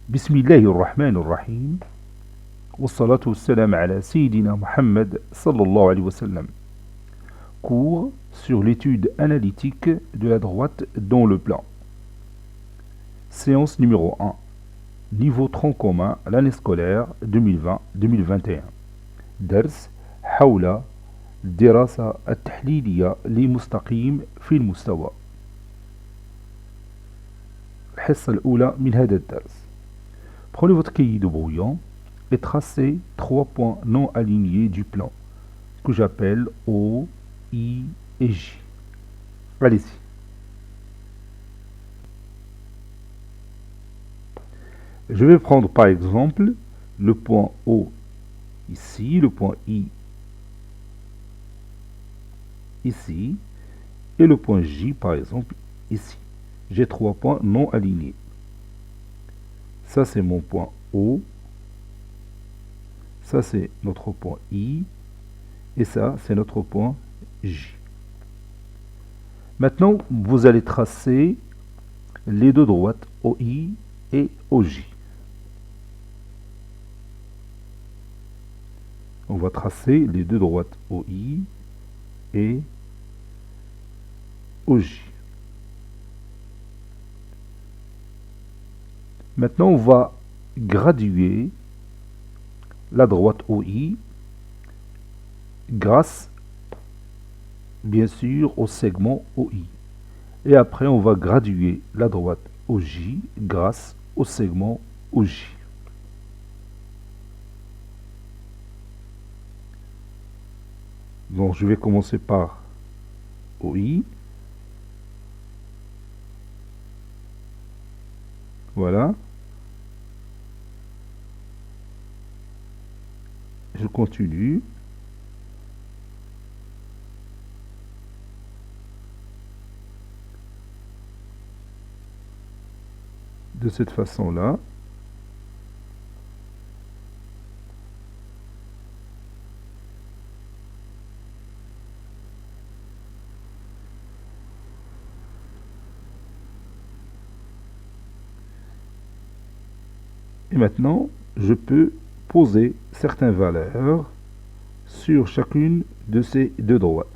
بسم الله الرحمن الرحيم والصلاة والسلام على سيدنا Mohammed sallallahu alayhi wa sallam. Cours sur l'étude analytique de la droite dans le plan. Séance numéro 1. Niveau tronc commun, l'année scolaire 2020-2021. درس حول الدراسة التحليلية لمستقيم في المستوى. الحصة الأولى من هذا الدرس. Prenez votre cahier de brouillon et tracez 3 points non alignés du plan que j'appelle O, I et J. Allez-y. Je vais prendre par exemple le point O ici, le point I ici et le point J par exemple ici. J'ai 3 points non alignés. Ça c'est mon point O, ça c'est notre point I et ça c'est notre point J. Maintenant vous allez tracer les deux droites OI et OJ. On va tracer les deux droites OI et OJ. Maintenant, on va graduer la droite OI grâce, bien sûr, au segment OI. Et après, on va graduer la droite OJ grâce au segment OJ. Donc, je vais commencer par OI. Voilà. Je continue. De cette façon-là. Et maintenant, je peux poser certaines valeurs sur chacune de ces deux droites.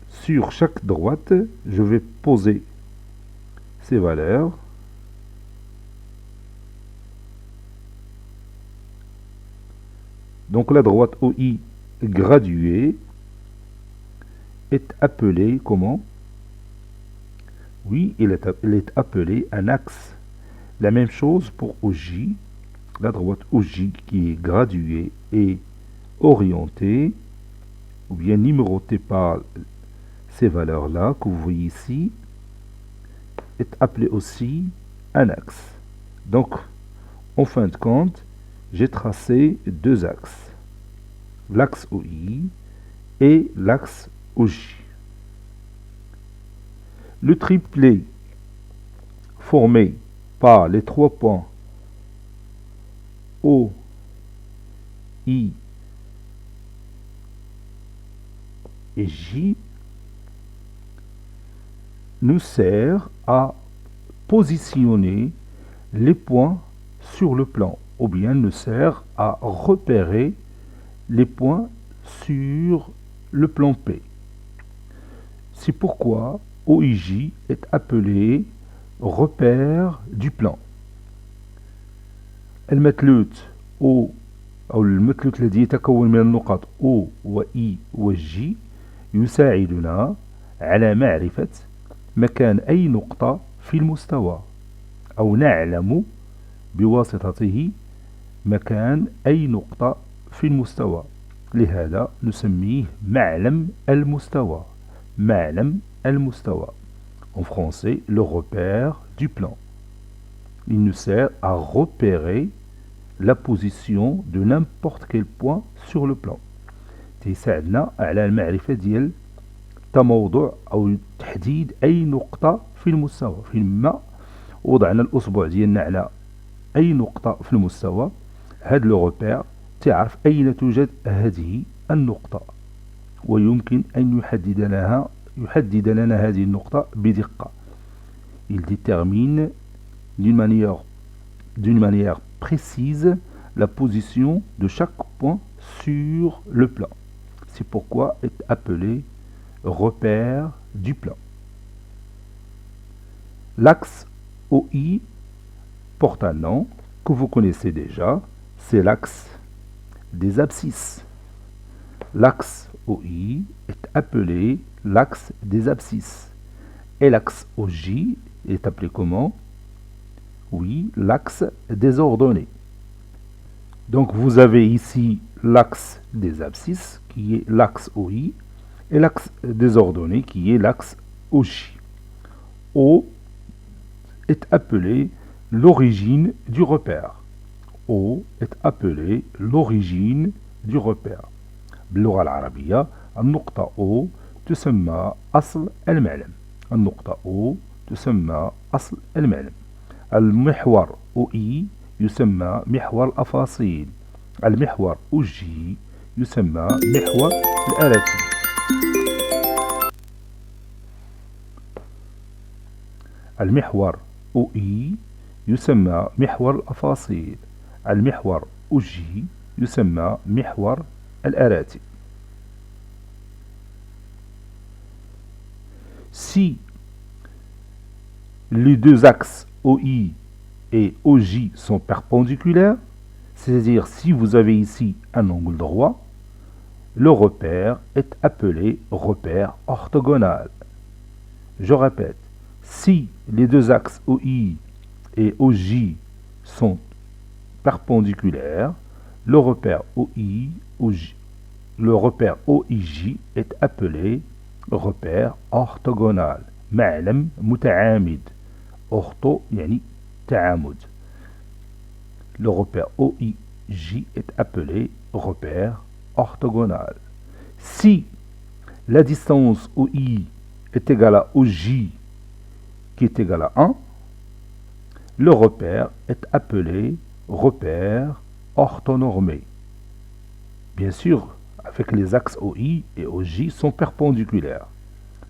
Sur chaque droite, je vais poser ces valeurs. Donc la droite OI graduée est appelée comment? Oui, elle est appelée un axe. La même chose pour OJ. La droite OJ qui est graduée et orientée, ou bien numérotée par ces valeurs-là que vous voyez ici, est appelée aussi un axe. Donc, en fin de compte, j'ai tracé deux axes, l'axe OI et l'axe OJ. Le triplet formé par les 3 points O, I et J nous sert à positionner les points sur le plan, ou bien nous sert à repérer les points sur le plan P. C'est pourquoi OIJ est appelé repère du plan. المثلوث O أو المثلوث الذي يتكون من النقاط O و I و J يساعدنا على معرفة مكان أي نقطة في المستوى، أو نعلم بواسطته مكان أي نقطة في المستوى. لهذا نسميه معلم المستوى. معلم المستوى. En français, le repère du plan. Il nous sert à repérer la position de n'importe quel point sur le plan. تساعدنا على المعرفة ديال تموضع أو تحديد أي نقطة في المستوى. فيما وضعنا الأصبع ديالنا على أي نقطة في المستوى، هذا لو روبير تعرف أين توجد هذه النقطة، ويمكن أن يحدد لنا هذه النقطة بدقة. Il détermine d'une manière précise la position de chaque point sur le plan. C'est pourquoi est appelé repère du plan. L'axe OI porte un nom que vous connaissez déjà, c'est l'axe des abscisses. L'axe OI est appelé l'axe des abscisses. Et l'axe OJ est appelé comment? Oui, l'axe des ordonnées. Donc vous avez ici l'axe des abscisses qui est l'axe OI et l'axe des ordonnées qui est l'axe OJ. O est appelé l'origine du repère. O est appelé l'origine du repère. باللغة العربية النقطة O تسمى أصل المعلم. النقطة O تسمى أصل المعلم. المحور OI يسمى محور الأفاصيل. المحور OJ يسمى محور الأراتب. المحور OI يسمى محور الأفاصيل. المحور OJ يسمى محور الأراتب. Si les deux axes OI et OJ sont perpendiculaires, c'est-à-dire si vous avez ici un angle droit, le repère est appelé repère orthogonal. Je répète, si les deux axes OI et OJ sont perpendiculaires, le repère OIJ est appelé repère orthogonal. معلم متعامد. Ortho يعني تعامد. Le repère OIJ est appelé repère orthogonal. Si la distance OI est égale à OJ qui est égal à 1, le repère est appelé repère orthonormé. Bien sûr, avec les axes OI et OJ sont perpendiculaires.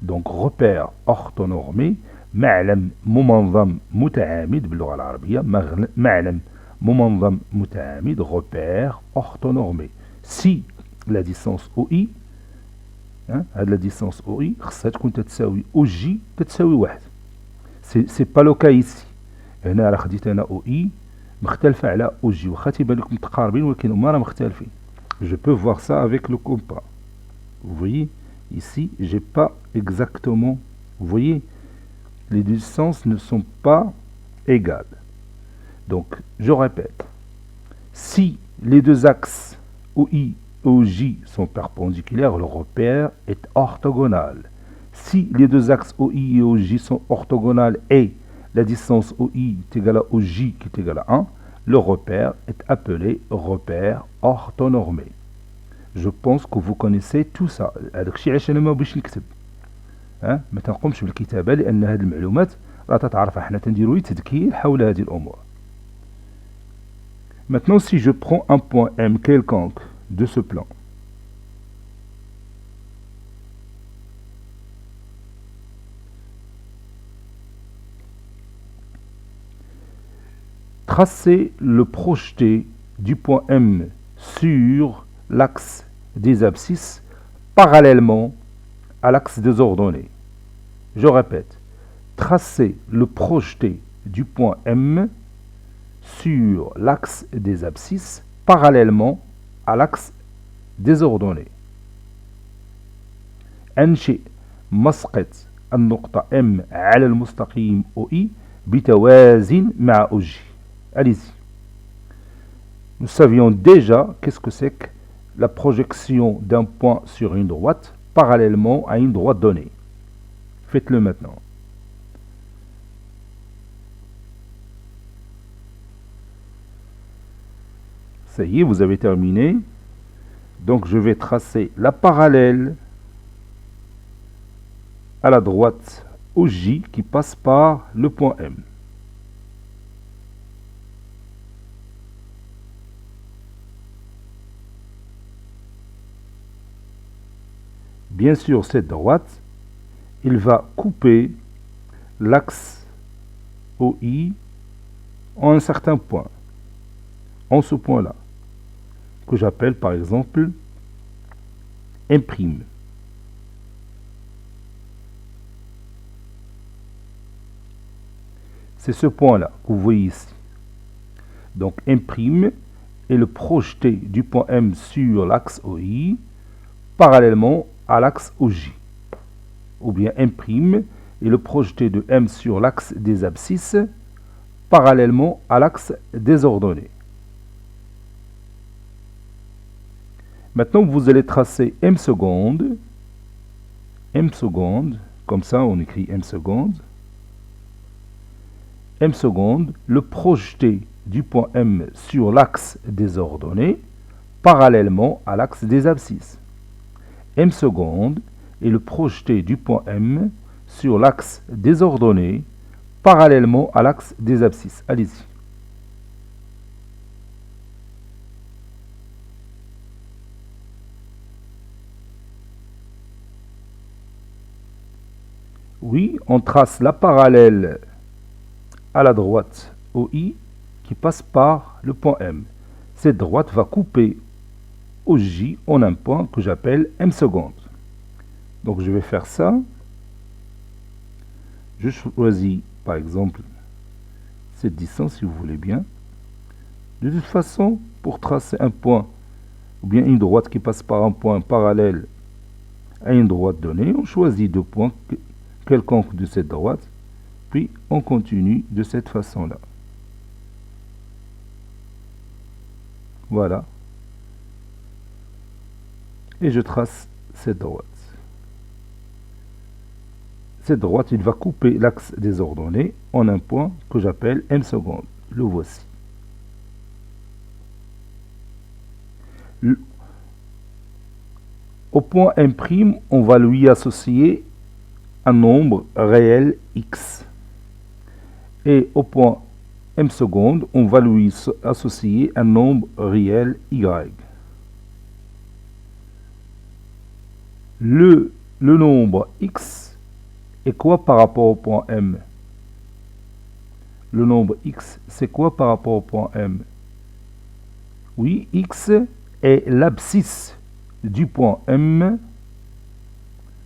Donc repère orthonormé معلم ممنظم متعامد باللغة العربية معلم ممنظم متعامد repère orthonormé. Si la distance OI هذه la distance OI خصها تكون تتساوي OJ تتساوي 1. سي با لو كا ici. هنا راه خديت انا OI مختلفة على OJ واخا تيبان لكم متقاربين ولكن هما راه مختلفين. Je peux voir ça avec le compas. Vous voyez, ici, j'ai pas exactement... Vous voyez, les distances ne sont pas égales. Donc, je répète. Si les deux axes OI et OJ sont perpendiculaires, le repère est orthogonal. Si les deux axes OI et OJ sont orthogonales et la distance OI est égale à OJ qui est égale à 1, le repère est appelé repère orthonormé. Je pense que vous connaissez tout ça. هذاك الشيء علاش انا ما بغيتش نكتب. ما تنقومش بالكتابه لان هذه المعلومات راه تتعرفها حنا تنديروا تذكير حول هذه الامور. Maintenant si je prends un point M quelconque de ce plan, tracez le projeté du point M sur l'axe des abscisses parallèlement à l'axe des ordonnées. Je répète, tracez le projeté du point M sur l'axe des abscisses parallèlement à l'axe des ordonnées. أنشئ مسقط النقطة M على المستقيم OI بتوازن مع OJ. Allez-y. Nous savions déjà qu'est-ce que c'est que la projection d'un point sur une droite parallèlement à une droite donnée. Faites-le maintenant. Ça y est, vous avez terminé. Donc je vais tracer la parallèle à la droite OJ qui passe par le point M. Bien sûr, cette droite, il va couper l'axe OI en un certain point, en ce point-là, que j'appelle par exemple M'. C'est ce point-là que vous voyez ici. Donc M' est le projeté du point M sur l'axe OI parallèlement à l'axe OJ. Ou bien M' est le projeté de M sur l'axe des abscisses parallèlement à l'axe des ordonnées. Maintenant, vous allez tracer M seconde, comme ça on écrit M seconde, le projeté du point M sur l'axe des ordonnées parallèlement à l'axe des abscisses. M seconde est le projeté du point M sur l'axe des ordonnées parallèlement à l'axe des abscisses. Allez-y. Oui, on trace la parallèle à la droite OI qui passe par le point M. Cette droite va couper OJ en un point que j'appelle M seconde. Donc je vais faire ça. Je choisis par exemple cette distance si vous voulez bien. De toute façon, pour tracer un point ou bien une droite qui passe par un point parallèle à une droite donnée, on choisit deux points quelconques de cette droite, puis on continue de cette façon-là. Voilà. Et je trace cette droite. Cette droite, il va couper l'axe des ordonnées en un point que j'appelle M seconde. Le voici. Au point M', on va lui associer un nombre réel x. Et au point M seconde, on va lui associer un nombre réel y. Le nombre x est quoi par rapport au point M? Le nombre x, c'est quoi par rapport au point M? Oui, x est l'abscisse du point M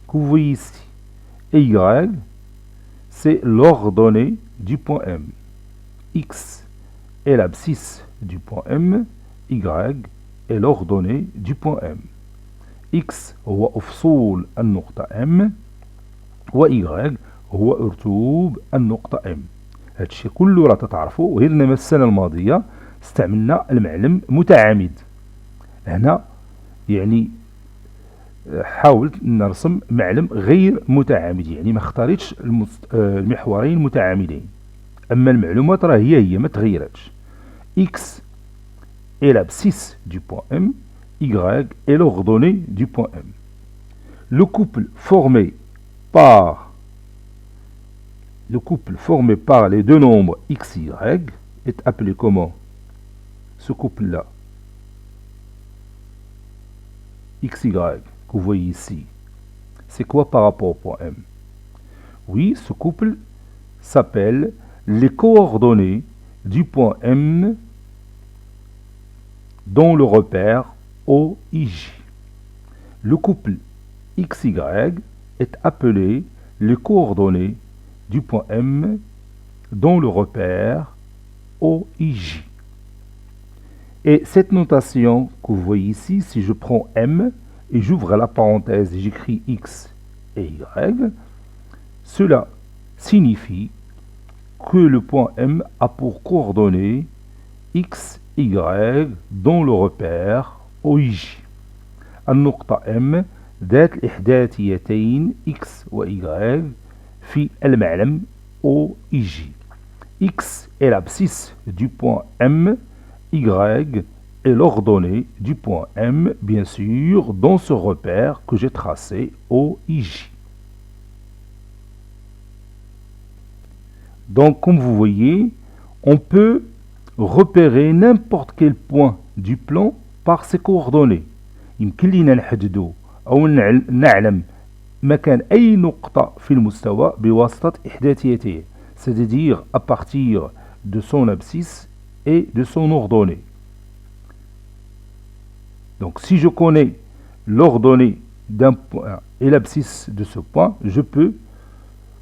que vous voyez ici. Et y, c'est l'ordonnée du point M. X est l'abscisse du point M, y est l'ordonnée du point M. X هو أفصول النقطة M و Y هو أرتوب النقطة M. هذا الشيء كله راه تتعرفوا، وغير إنما السنة الماضية استعملنا المعلم متعامد. هنا يعني حاولت نرسم معلم غير متعامد، يعني ما اختاريتش المحورين متعامدين. أما المعلومات راه هي ما تغيرتش. X est l'abscisse du point M, Y est l'ordonnée du point M. Le couple formé par les deux nombres X et Y est appelé comment? Ce couple-là, X, Y, que vous voyez ici, c'est quoi par rapport au point M? Oui, ce couple s'appelle les coordonnées du point M dans le repère OIJ. Le couple XY est appelé les coordonnées du point M dans le repère OIJ. Et cette notation que vous voyez ici, si je prends M et j'ouvre la parenthèse et j'écris X et Y, cela signifie que le point M a pour coordonnées X, Y dans le repère OIJ. النقطة M ذات الإحداثيتين X و Y في المعلم OIJ. X est l'abscisse du point M, Y est l'ordonnée du point M, bien sûr, dans ce repère que j'ai tracé OIJ. Donc, comme vous voyez, on peut repérer n'importe quel point du plan par ses coordonnées. يمكن لنا نحددوا أو نعلم مكان أي نقطة في المستوى بواسطة إحداثيته، c'est-à-dire à partir de son abscisse et de son ordonnée. Donc si je connais l'ordonnée d'un point et l'abscisse de ce point, je peux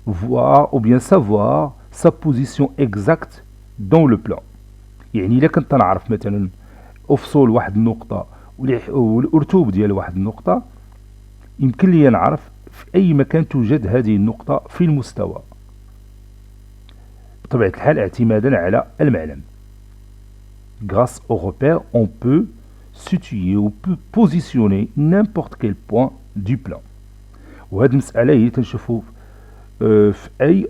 voir ou bien savoir sa position exacte dans le plan. يعني إلا كنت نعرف مثلا أفصل واحد النقطة والأرتوب ديال واحد النقطة، يمكن لي نعرف في أي مكان توجد هذه النقطة في المستوى، بطبيعة الحال اعتمادا على المعلم. Grâce au repère, on peut situer ou peut positionner n'importe quel point du plan. وهذه المسألة هي تنشوفوا في أي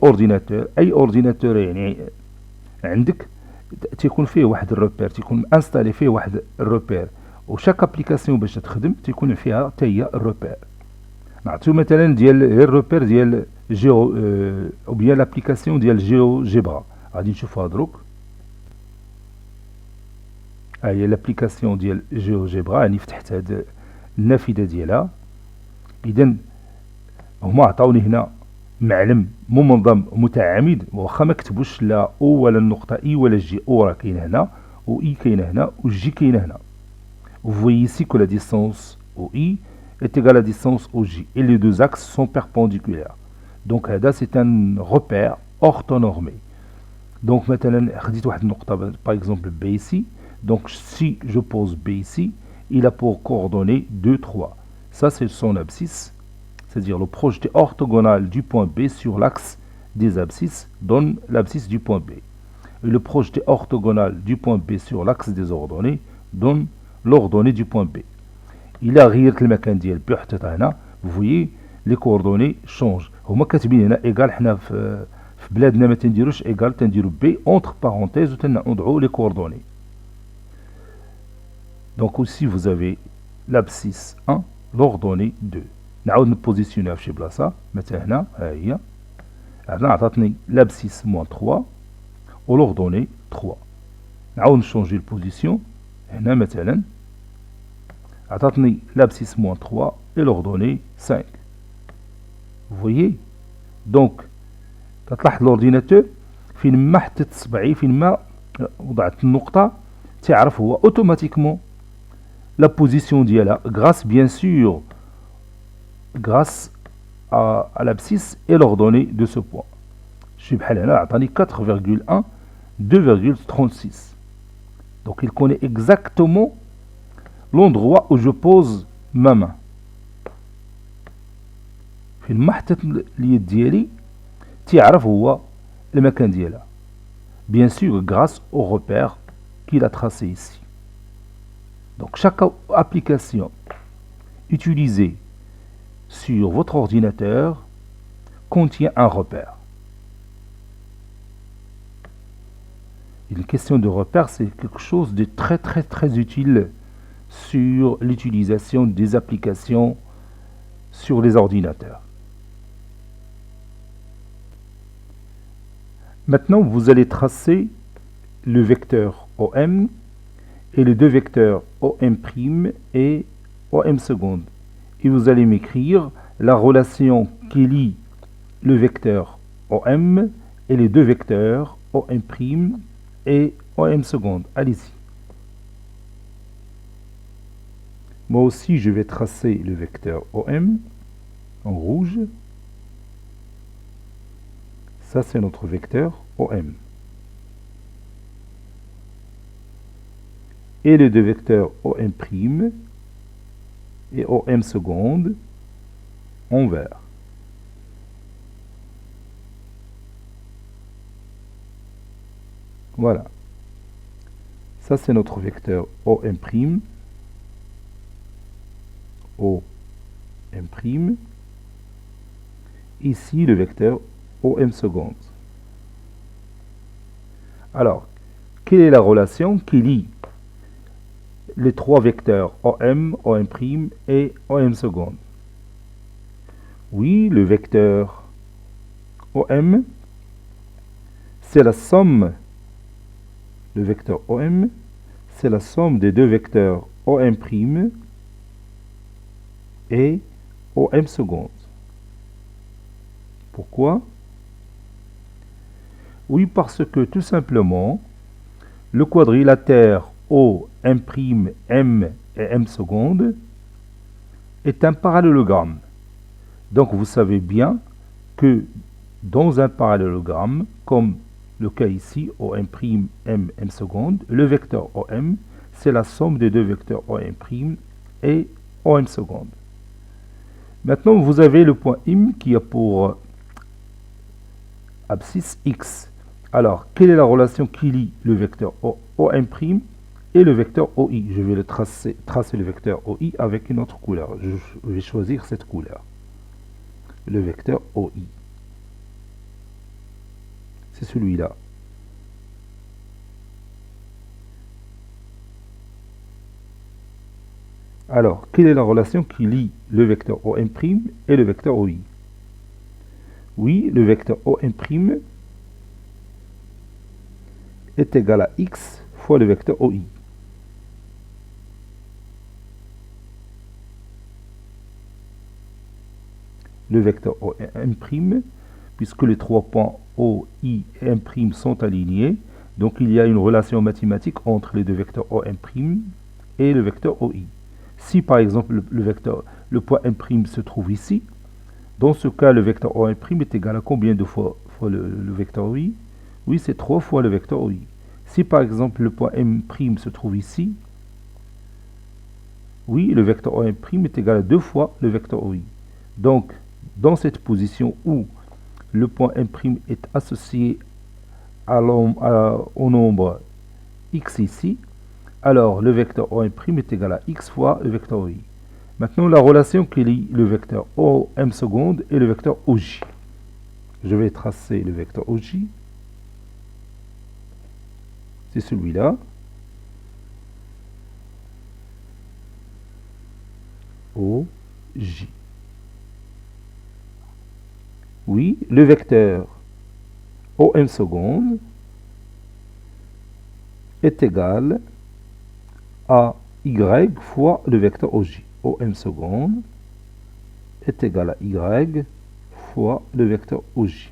أورديناتور يعني عندك تيكون فيه واحد الروبير، تيكون انستالي فيه واحد الروبير، وشاك ابليكاسيون باش تخدم تيكون فيها حتى هي الروبير. نعطيو مثلا ديال الروبير ديال جيو او بيان لابليكاسيون ديال جيو جيبرا، غادي نشوفوها دروك. ها هي لابليكاسيون ديال جيو جيبرا، راني فتحت هاد النافذه ديالها. اذا هما عطاوني هنا معلم منظم متعامد، واخا ما كتبوش لا او ولا النقطه اي ولا جي. او راه كاينه هنا، و اي كاينه هنا، و جي كاينه هنا. Vous voyez ici que la distance OI est égale à la distance OJ et les deux axes sont perpendiculaires. Donc هذا c'est un repère orthonormé. Donc مثلا خديت واحد النقطة par exemple B ici. Donc si je pose B ici, il a pour coordonnées 2, 3. Ça c'est son abscisse, c'est-à-dire le projeté orthogonal du point B sur l'axe des abscisses donne l'abscisse du point B. Et le projeté orthogonal du point B sur l'axe des ordonnées donne l'ordonnée du point B. Il a غيرت المكان ديال بي وحطيتها هنا. vous voyez les coordonnées changent. هما كاتبين هنا égal، حنا في بلادنا ما تنديروش égal، تنديرو B entre parenthèses وتنوضعو les coordonnées. Donc aussi vous avez l'abscisse 1 l'ordonnée 2. نعاود نبوزيسيونيها في شي بلاصة، مثلا هنا ها هي، هنا عطاتني l'abscisse moins 3 و l'ordonnée 3. نعاود نشونجي البوزيسيون، هنا مثلا عطاتني l'abscisse moins 3 et l'ordonnée 5. Vous voyez donc تلاحظ l'ordinateur فين ما حطيت صبعي، فين ما وضعت النقطة تعرف هو automatiquement la position ديالها grâce bien sûr grâce à l'abscisse et l'ordonnée de ce point. شي بحال هنا عطاني 4,1 2,36. Donc il connaît exactement l'endroit où je pose ma main. فين ما حطيت اليد ديالي تعرف هو المكان ديالها. Bien sûr grâce au repère qu'il a tracé ici. Donc chaque application utilisée sur votre ordinateur contient un repère. Une question de repère, c'est quelque chose de très utile sur l'utilisation des applications sur les ordinateurs. Maintenant, vous allez tracer le vecteur OM et les deux vecteurs OM' et OM seconde. Et vous allez m'écrire la relation qui lie le vecteur OM et les deux vecteurs OM' et OM seconde. Allez-y. Moi aussi, je vais tracer le vecteur OM en rouge. Ça, c'est notre vecteur OM. Et les deux vecteurs OM' et OM seconde en vert. Voilà. Ça, c'est notre vecteur OM'. OM'. Ici, le vecteur OM seconde. Alors, quelle est la relation qui lie les trois vecteurs OM, OM' et OM seconde? Oui, le vecteur OM, c'est la somme. Le vecteur OM, c'est la somme des deux vecteurs OM' et OM secondes. Pourquoi? Oui, parce que tout simplement, le quadrilatère OM' M et M secondes est un parallélogramme. Donc vous savez bien que dans un parallélogramme, comme le cas ici, OM', M, M secondes, le vecteur OM, c'est la somme des deux vecteurs OM' et OM secondes. Maintenant, vous avez le point M qui a pour abscisse X. Alors, quelle est la relation qui lie le vecteur OM' et le vecteur OI? Je vais tracer le vecteur OI avec une autre couleur. Je vais choisir cette couleur. Le vecteur OI. C'est celui-là. Alors, quelle est la relation qui lie le vecteur OM' et le vecteur OI? Oui, le vecteur OM' est égal à X fois le vecteur OI. Le vecteur OM', puisque les trois points O, I et M' sont alignés, donc il y a une relation mathématique entre les deux vecteurs OM' et le vecteur OI. Si par exemple le point M' se trouve ici, dans ce cas le vecteur OM' est égal à combien de fois le vecteur OI? Oui, c'est 3 fois le vecteur OI. Si par exemple le point M' se trouve ici, oui, le vecteur OM' est égal à 2 fois le vecteur OI. Donc, dans cette position où le point M' est associé au nombre x ici, alors le vecteur OM' est égal à x fois le vecteur OI. Maintenant, la relation qui lie le vecteur OM seconde et le vecteur OJ. Je vais tracer le vecteur OJ. C'est celui-là. OJ. Oui, le vecteur OM seconde est égal à y fois le vecteur OJ. OM seconde est égal à y fois le vecteur OJ.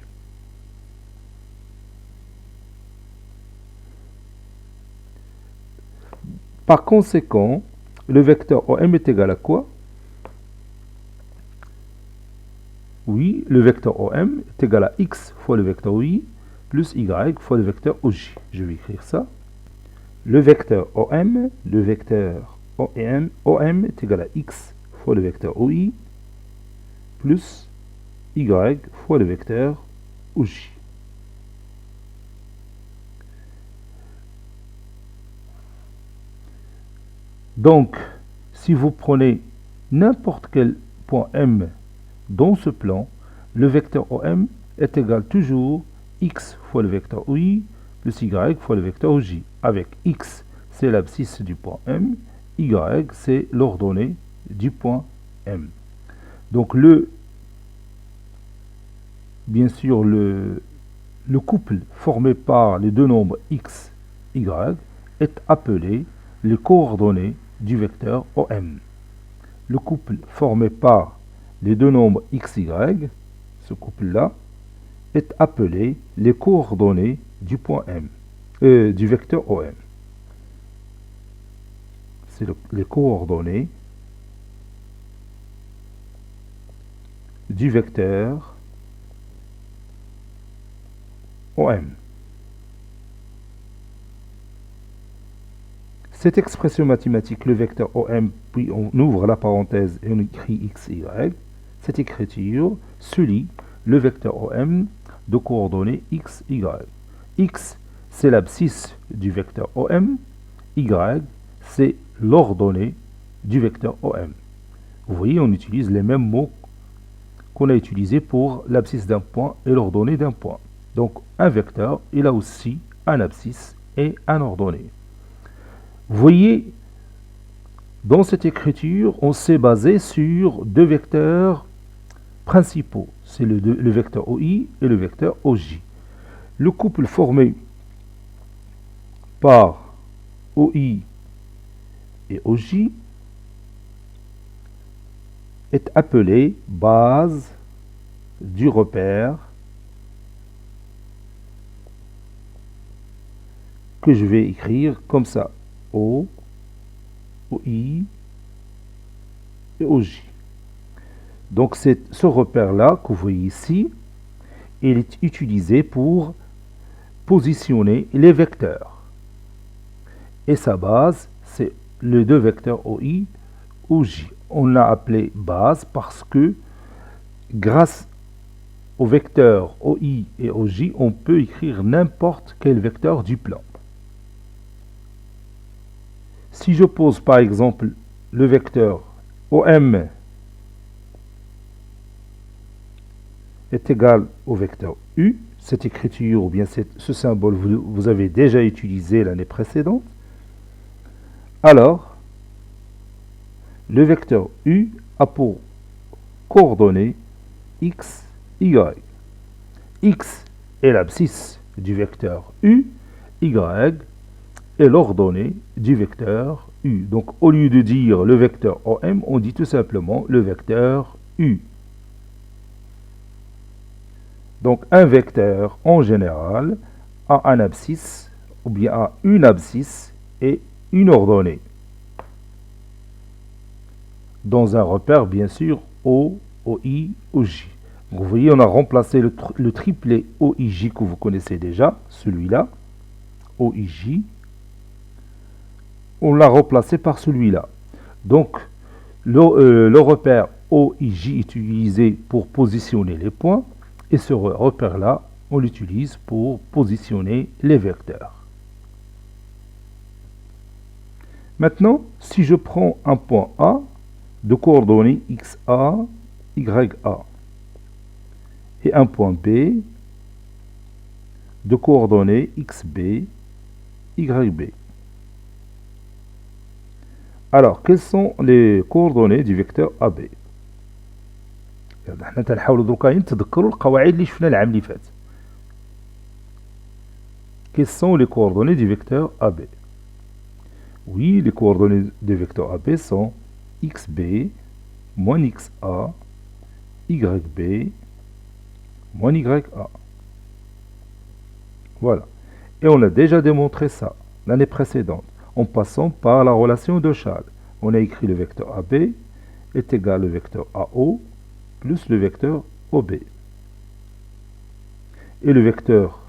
Par conséquent, le vecteur OM est égal à quoi? Oui, le vecteur OM est égal à x fois le vecteur OI plus y fois le vecteur OJ. Je vais écrire ça. Le vecteur OM est égal à x fois le vecteur OI plus y fois le vecteur OJ. Donc, si vous prenez n'importe quel point M dans ce plan, le vecteur OM est égal toujours x fois le vecteur OI plus y fois le vecteur OJ. Avec x, c'est l'abscisse du point M, y, c'est l'ordonnée du point M. Donc, bien sûr, le couple formé par les deux nombres x, y est appelé les coordonnées du vecteur OM. Le couple formé par les deux nombres x, y, ce couple-là, est appelé les coordonnées du point M, du vecteur OM. C'est les coordonnées du vecteur OM. Cette expression mathématique, le vecteur OM, puis on ouvre la parenthèse et on écrit x, y, cette écriture suit le vecteur OM de coordonnées x, y. X, c'est l'abscisse du vecteur OM, y, c'est l'ordonnée du vecteur OM. Vous voyez, on utilise les mêmes mots qu'on a utilisés pour l'abscisse d'un point et l'ordonnée d'un point. Donc, un vecteur, il a aussi un abscisse et un ordonnée. Vous voyez, dans cette écriture, on s'est basé sur deux vecteurs principaux. C'est le vecteur OI et le vecteur OJ. Le couple formé par OI et OJ est appelée base du repère que je vais écrire comme ça. O, OI et OJ. Donc ce repère-là que vous voyez ici, il est utilisé pour positionner les vecteurs. Et sa base, c'est les deux vecteurs OI, OJ. On l'a appelé base parce que grâce aux vecteurs OI et OJ, on peut écrire n'importe quel vecteur du plan. Si je pose par exemple le vecteur OM est égal au vecteur U, cette écriture ou bien ce symbole vous avez déjà utilisé l'année précédente, alors le vecteur U a pour coordonnées x, y. X est l'abscisse du vecteur U, y est l'ordonnée du vecteur U. Donc au lieu de dire le vecteur OM, on dit tout simplement le vecteur U. Donc un vecteur en général a un abscisse ou bien a une abscisse et une ordonnée. Dans un repère bien sûr O, OI, OJ. Donc, vous voyez, on a remplacé le triplet OIJ que vous connaissez déjà, celui-là, OIJ. On l'a remplacé par celui-là. Donc le repère OIJ est utilisé pour positionner les points. Et ce repère-là, on l'utilise pour positionner les vecteurs. Maintenant, si je prends un point A de coordonnées XA, YA, et un point B de coordonnées XB, YB. Alors, quelles sont les coordonnées du vecteur AB? حنا تنحاولوا دوكا نتذكروا القواعد اللي شفنا العام اللي فات. Quelles sont les coordonnées du vecteur AB? Oui, les coordonnées du vecteur AB sont XB moins XA, YB moins YA. Voilà. Et on a déjà démontré ça l'année précédente en passant par la relation de Chasles. On a écrit le vecteur AB est égal au vecteur AO plus le vecteur OB. Et le vecteur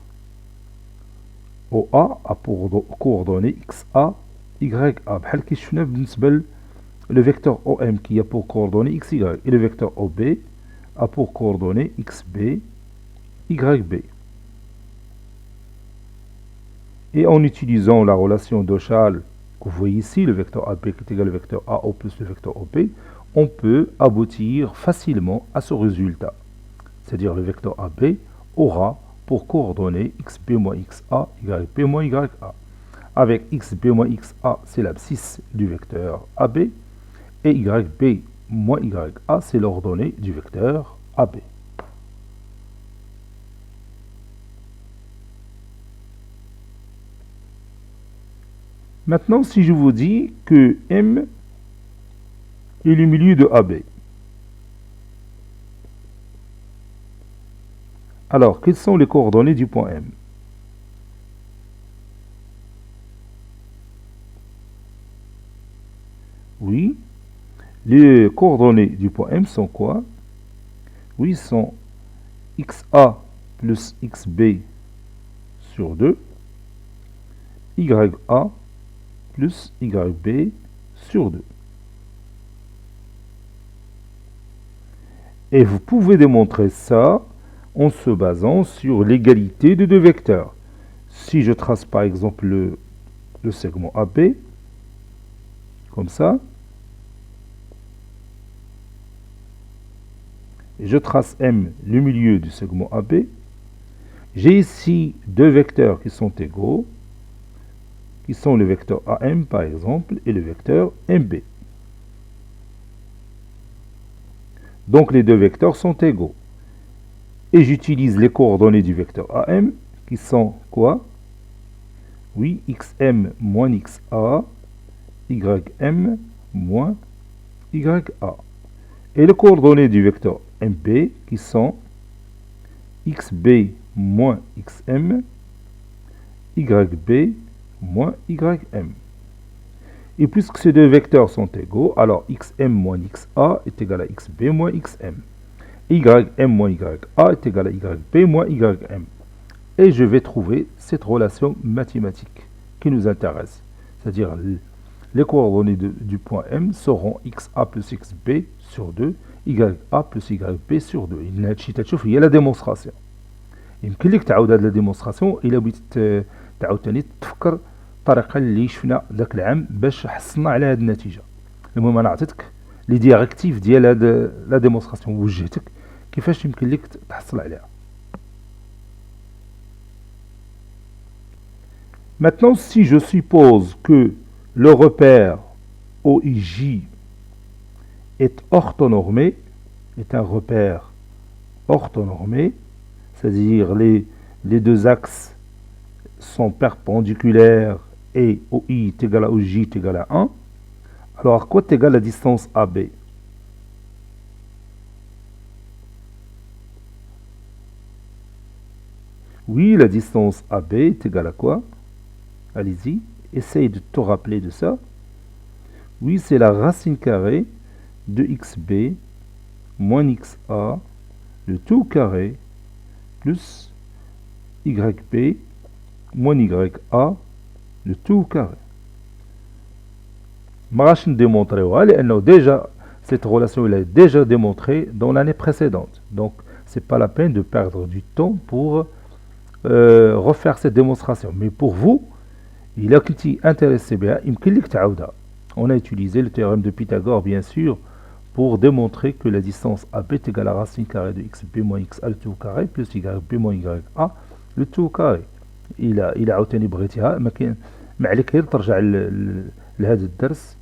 OA a pour coordonnées XA, YA. بحال كي شفنا بالنسبة le vecteur OM qui a pour coordonnées XY. Et le vecteur OB a pour coordonnées XB, YB. Et en utilisant la relation de Chasles que vous voyez ici, le vecteur AB qui est égal au vecteur AO plus le vecteur OB, on peut aboutir facilement à ce résultat. C'est-à-dire le vecteur AB aura pour coordonnées XB moins XA, YB moins YA. Avec XB moins XA, c'est l'abscisse du vecteur AB, et YB moins YA, c'est l'ordonnée du vecteur AB. Maintenant, si je vous dis que M est le milieu de AB, alors quelles sont les coordonnées du point M? Oui, les coordonnées du point M sont quoi? Oui, sont XA plus XB sur 2, YA plus YB sur 2. Et vous pouvez démontrer ça en se basant sur l'égalité de deux vecteurs. Si je trace par exemple le segment AB, comme ça, et je trace M, le milieu du segment AB, j'ai ici deux vecteurs qui sont égaux, qui sont le vecteur AM par exemple et le vecteur MB. Donc les deux vecteurs sont égaux. Et j'utilise les coordonnées du vecteur AM qui sont quoi? Oui, XM moins XA, YM moins YA. Et les coordonnées du vecteur MB qui sont XB moins XM, YB moins YM. Et puisque ces deux vecteurs sont égaux, alors XM moins XA est égal à XB moins XM. YM moins YA est égal à YB moins YM. Et je vais trouver cette relation mathématique qui nous intéresse. C'est-à-dire les coordonnées du point M seront XA plus XB sur 2, YA plus YB sur 2. Il y a la démonstration. يمكن لك تعاود هذه لا ديمونستراسيون الا بغيت تعاود ثاني تفكر الطريقه اللي شفنا ذاك العام باش حصلنا على هذه النتيجه. المهم انا عطيتك لي ديريكتيف ديال هذه لا ديمونستراسيون وجهتك كيفاش يمكن لك تحصل عليها. Maintenant, si je suppose que le repère OIJ est orthonormé, est un repère orthonormé, c'est-à-dire les deux axes sont perpendiculaires et OI est égal à OJ est égal à 1, alors à quoi est égale la distance AB? Oui, la distance AB est égale à quoi? Allez-y, essaye de te rappeler de ça. Oui, c'est la racine carrée de XB moins XA, le tout carré, plus YB moins YA, le tout carré. ما غاش نديمونطريوها لأنه déjà cette relation elle est déjà démontrée dans l'année précédente. Donc c'est pas la peine de perdre du temps pour refaire cette démonstration. Mais pour vous, il a كنتي intéressé بها يمكن لك تعاودها. On a utilisé le théorème de Pythagore bien sûr pour démontrer que la distance AB est égale à la racine carrée de XB moins XA le tout carré plus YB moins YA le tout carré. إلا عاوتاني بغيتيها ما عليك غير ترجع لهذا الدرس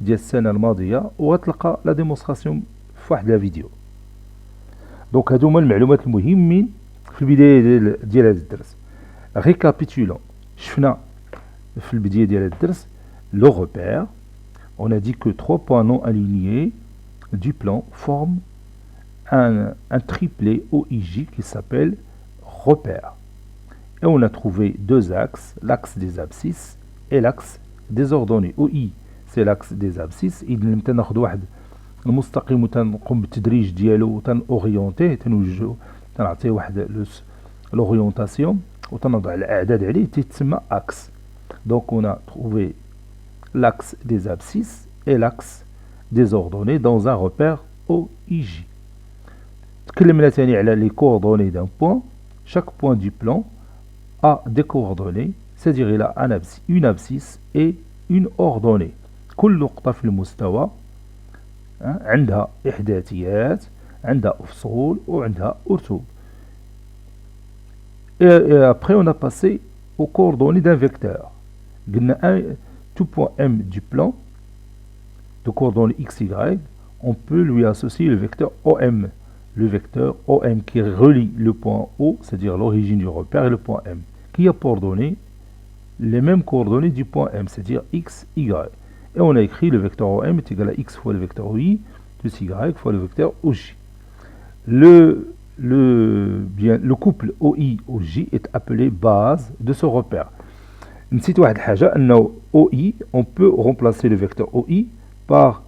ديال السنة الماضية وغتلقى لا ديمونستراسيون في واحد لا فيديو. دونك هادو هما المعلومات المهمين في البداية ديال هذا الدرس. ريكابيتولون شفنا في البداية ديال هذا الدرس le repère. On a dit que 3 points non alignés du plan forment un triplet OIJ qui s'appelle repère. Et on a trouvé deux axes, l'axe des abscisses et l'axe des ordonnées. OI c'est l'axe des abscisses. إذا تناخذ واحد المستقيم وتنقوم بالتدريج ديالو وتنأوريونتيه تنوجهو تنعطيه واحد l'orientation وتنضع الأعداد عليه تتسمى axe. Donc on a trouvé l'axe des abscisses et l'axe des ordonnées dans un repère OIJ. تكلمنا ثاني على les coordonnées d'un point. Chaque point du plan a des coordonnées, c'est-à-dire il a une abscisse et une ordonnée. كل نقطة في المستوى عندها إحداثيات، عندها أفصول وعندها أرتوب. Et après on a passé aux coordonnées d'un vecteur. قلنا tout point M du plan de coordonnées x, y, on peut lui associer le vecteur OM. Le vecteur OM qui relie le point O, c'est-à-dire l'origine du repère, et le point M, qui a pour donner les mêmes coordonnées du point M, c'est-à-dire x, y. Et on a écrit le vecteur OM est égal à x fois le vecteur OI, plus y fois le vecteur OJ. Le couple OI-OJ est appelé base de ce repère. نسيت واحد الحاجة أنه OI, on peut remplacer le vecteur OI par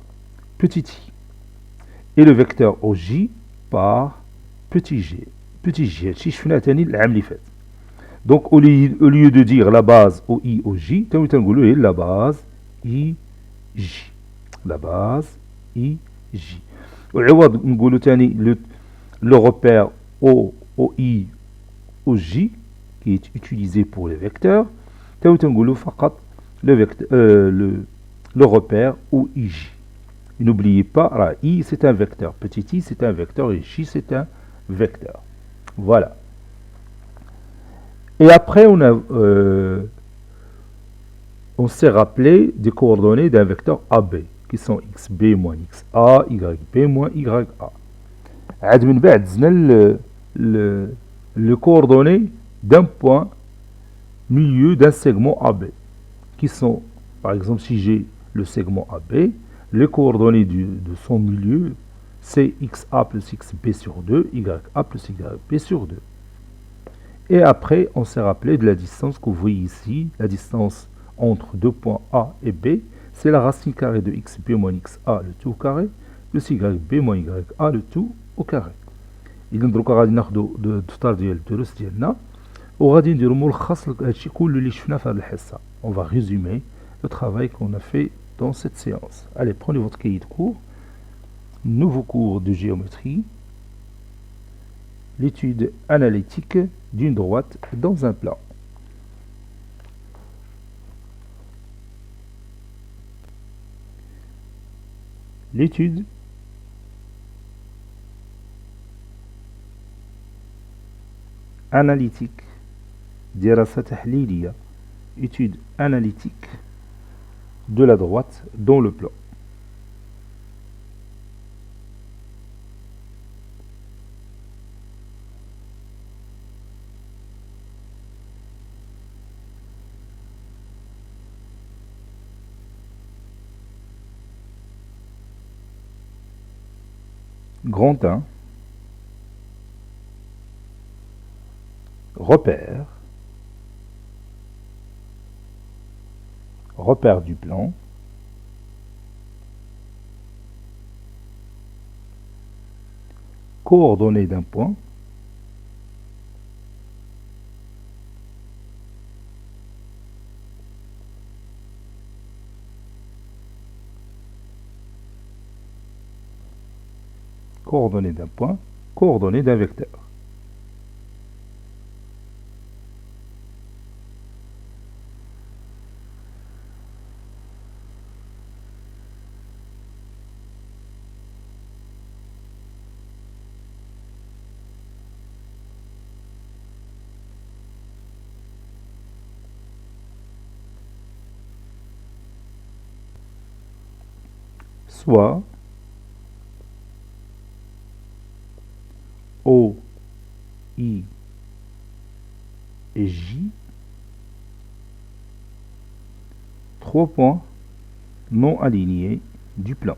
petit i et le vecteur OJ par petit g. Petit g, هادشي شفناه تاني العام اللي فات. Donc au lieu de dire la base OI OJ, تنقولوا la base IJ. La base IJ. وعوض نقولوا تاني le repère OI OJ qui est utilisé pour les vecteurs. تنقولوا فقط le repère OIJ. N'oubliez pas, I c'est un vecteur, petit i c'est un vecteur et J c'est un vecteur. Voilà. Et après on s'est rappelé des coordonnées d'un vecteur AB qui sont XB moins XA, YB moins YA. عاد من بعد زدنا le coordonnées d'un point milieu d'un segment AB qui sont, par exemple si j'ai le segment AB, les coordonnées de son milieu c'est xa plus xb sur 2, ya plus yb sur 2. Et après, on s'est rappelé de la distance que vous voyez ici, la distance entre deux points A et B, c'est la racine carrée de xb moins xa le tout au carré, plus yb moins ya le tout au carré. إذا دروكا غادي ناخدو الدفتر ديال الدروس ديالنا وغادي نديرو ملخص لهادشي كل اللي شفنا في هاد الحصة. On va résumer le travail qu'on a fait dans cette séance. Allez, prenez votre cahier de cours. Nouveau cours de géométrie. L'étude analytique d'une droite dans un plan. L'étude analytique. دراسة تحليلية. Étude analytique de la droite dans le plan. Grand 1. Repère. Repère du plan. Coordonnées d'un point. Coordonnées d'un point. Coordonnées d'un vecteur. Soit O, I et J, 3 points non alignés du plan.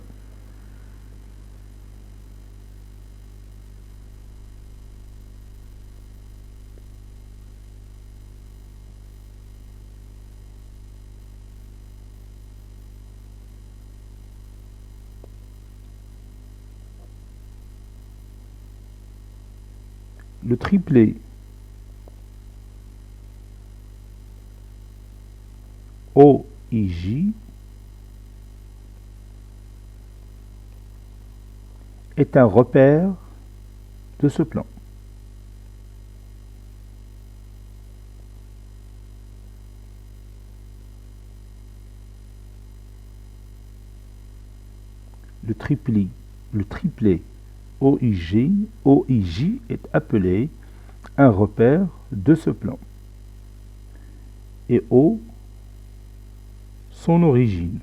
Le triplet OIJ est un repère de ce plan. Le triplet OIJ est appelé un repère de ce plan. Et O, son origine.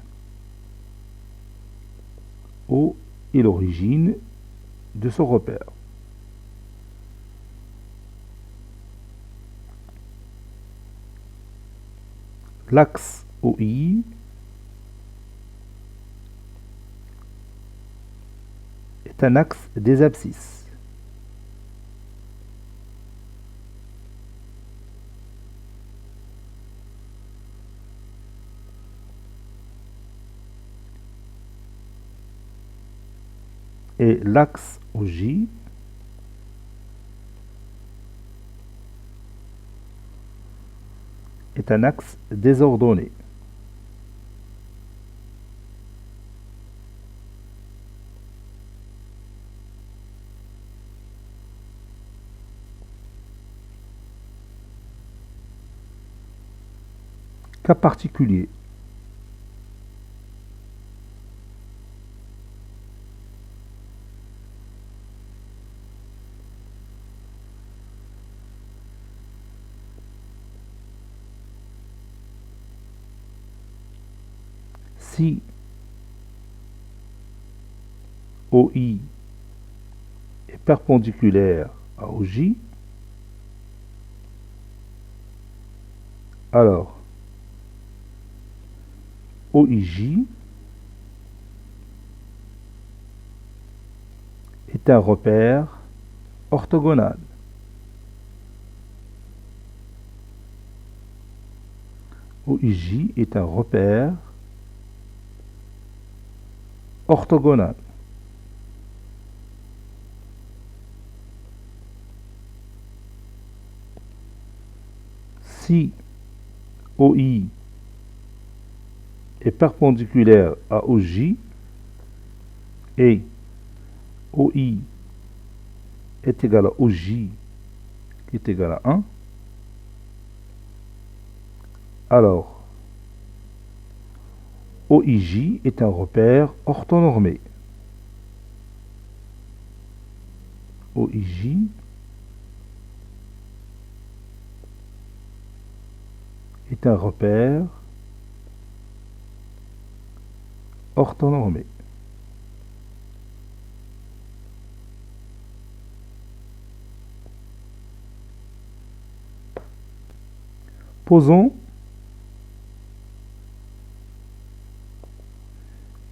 O est l'origine de ce repère. L'axe OI est un axe des abscisses. Et l'axe OJ est un axe désordonné. Cas particulier. Si OI est perpendiculaire à OJ, alors OIJ est un repère orthogonal. OIJ est un repère orthogonal. Si OI est perpendiculaire à OJ et OI est égal à OJ qui est égal à 1, alors OIJ est un repère orthonormé. OIJ est un repère orthonormé. Posons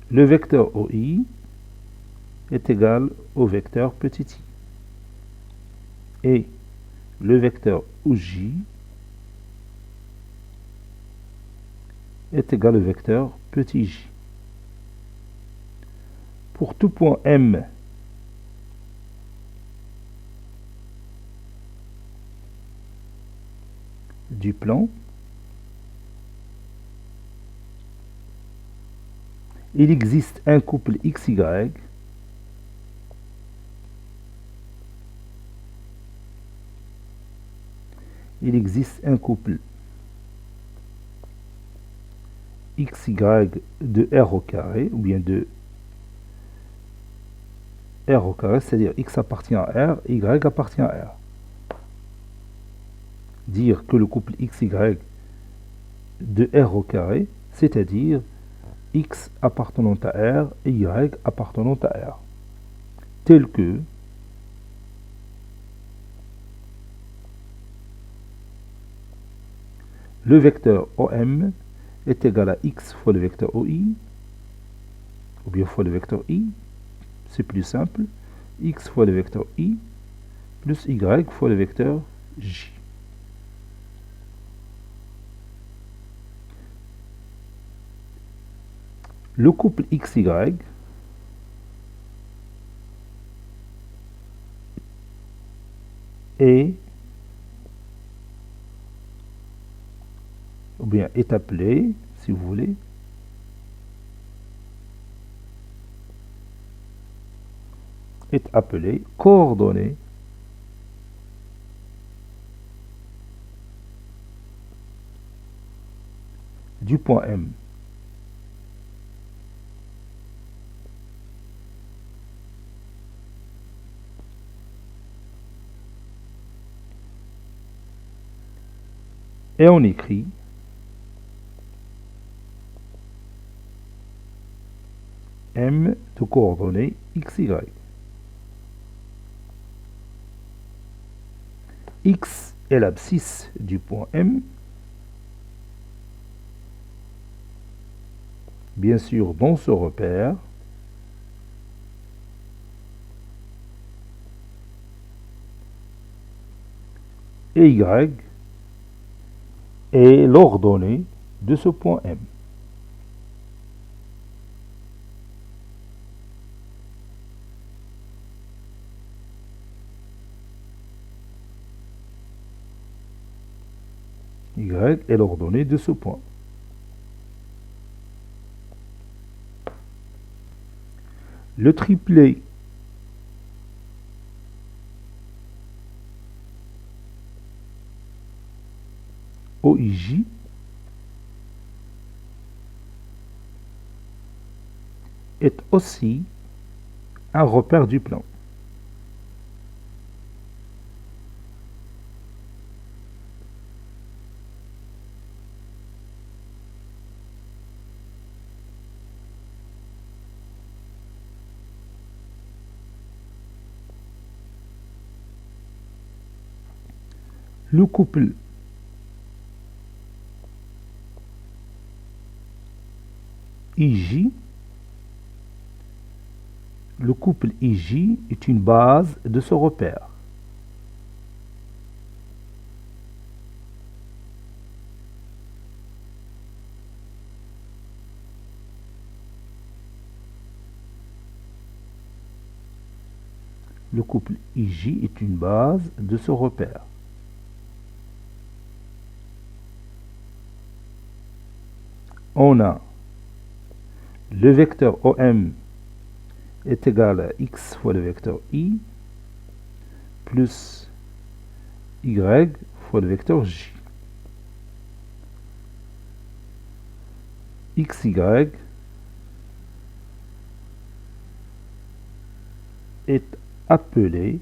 le vecteur OI est égal au vecteur petit i et le vecteur OJ est égal au vecteur petit j. Pour tout point M du plan, il existe un couple XY il existe un couple XY de R au carré, ou bien de R au carré, c'est-à-dire X appartient à R, Y appartient à R. Dire que le couple XY de R au carré, c'est-à-dire X appartenant à R et Y appartenant à R, tel que le vecteur OM est égal à X fois le vecteur OI, ou bien fois le vecteur I, c'est plus simple, X fois le vecteur I, plus Y fois le vecteur J. Le couple XY est ou bien est appelé, si vous voulez, est appelé coordonnée du point M. Et on écrit M de coordonnées XY. X est l'abscisse du point M. Bien sûr, dans ce repère, et Y est l'ordonnée de ce point M. Y est l'ordonnée de ce point. Le triplet OIJ est aussi un repère du plan. Le couple IJ, Le couple IJ est une base de ce repère. Le couple IJ est une base de ce repère. On a le vecteur OM est égal à x fois le vecteur I plus y fois le vecteur J. XY est appelé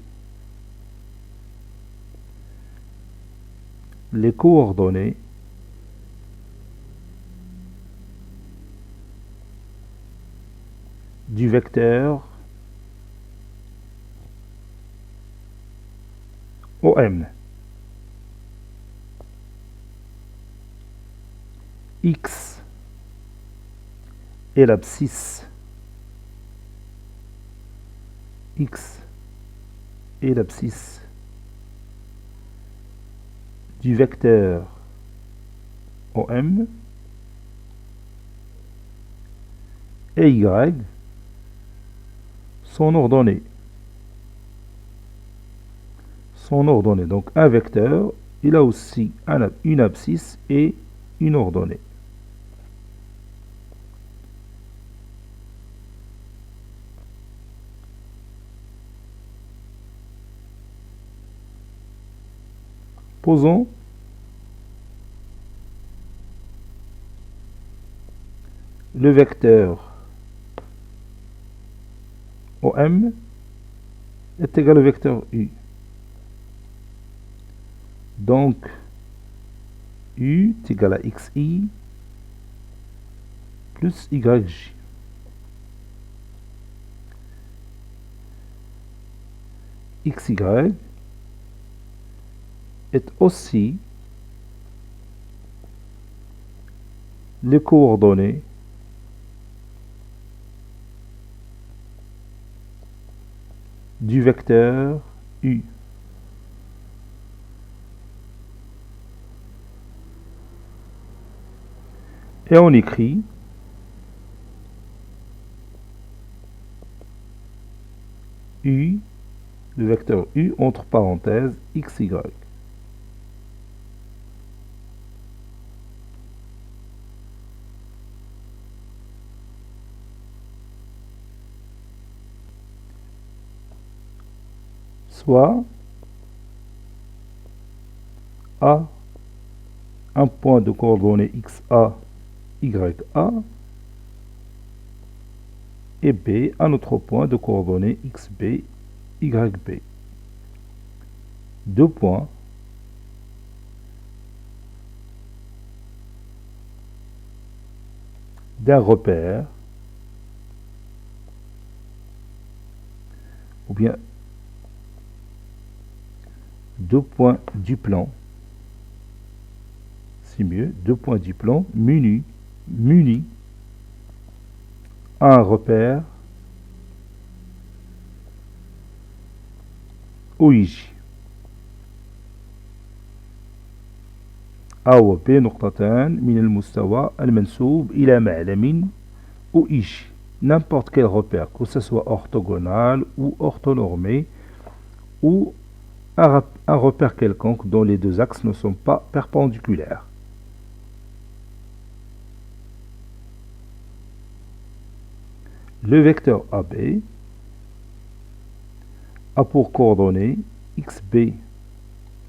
les coordonnées du vecteur OM. X est l'abscisse. X est l'abscisse du vecteur OM et Y son ordonnée. Son ordonnée. Donc un vecteur, il a aussi une abscisse et une ordonnée. Posons le vecteur OM est égal au vecteur U. Donc, U est égal à XI plus YJ. XY est aussi les coordonnées du vecteur U. Et on écrit U, le vecteur U entre parenthèses XY. Soit A, un point de coordonnées XA, YA, et B, un autre point de coordonnées XB, YB. Deux points d'un repère, ou bien deux points du plan, c'est mieux, deux points du plan munis à un repère OIJ. A و B نقطتان من المستوى المنسوب إلى معلم OIJ. N'importe quel repère, que ce soit orthogonal ou orthonormé, ou un repère quelconque dont les deux axes ne sont pas perpendiculaires. Le vecteur AB a pour coordonnées XB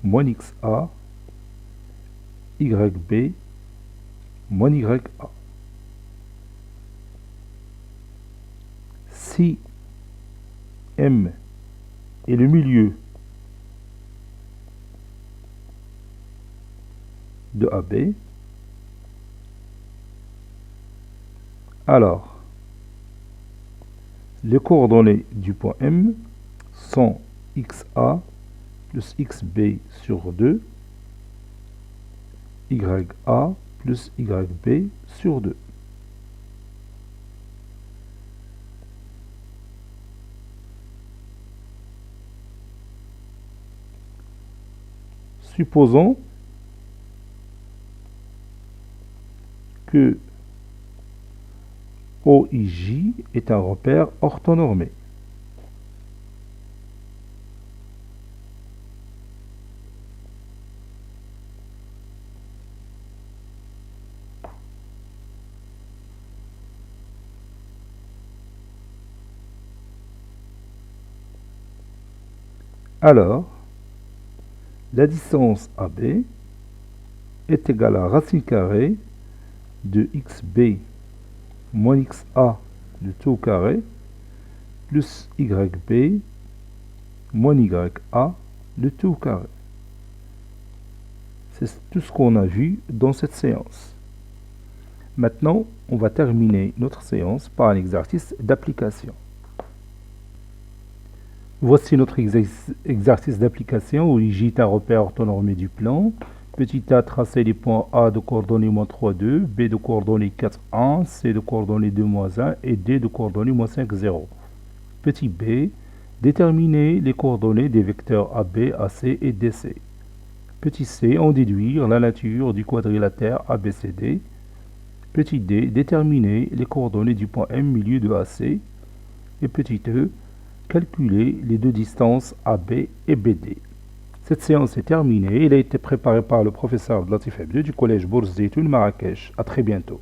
moins XA, YB moins YA. Si M est le milieu de AB, alors les coordonnées du point M sont XA plus XB sur 2, YA plus YB sur 2. Supposons que OIJ est un repère orthonormé. Alors, la distance AB est égale à racine carrée de xb moins xa de tout au carré plus yb moins ya de tout au carré. C'est tout ce qu'on a vu dans cette séance. Maintenant, on va terminer notre séance par un exercice d'application. Voici notre exercice d'application où il J est un repère orthonormé du plan. Petit a, tracer les points A de coordonnées moins 3, 2, B de coordonnées 4, 1, C de coordonnées 2, moins 1 et D de coordonnées moins 5, 0. Petit b, déterminer les coordonnées des vecteurs AB, AC et DC. Petit c, en déduire la nature du quadrilatère ABCD. Petit d, déterminer les coordonnées du point M milieu de AC. Et petit e, calculer les deux distances AB et BD. Cette séance est terminée. Elle a été préparée par le professeur Latif Hebdo du collège Bourz Zeytoun Marrakech. À très bientôt.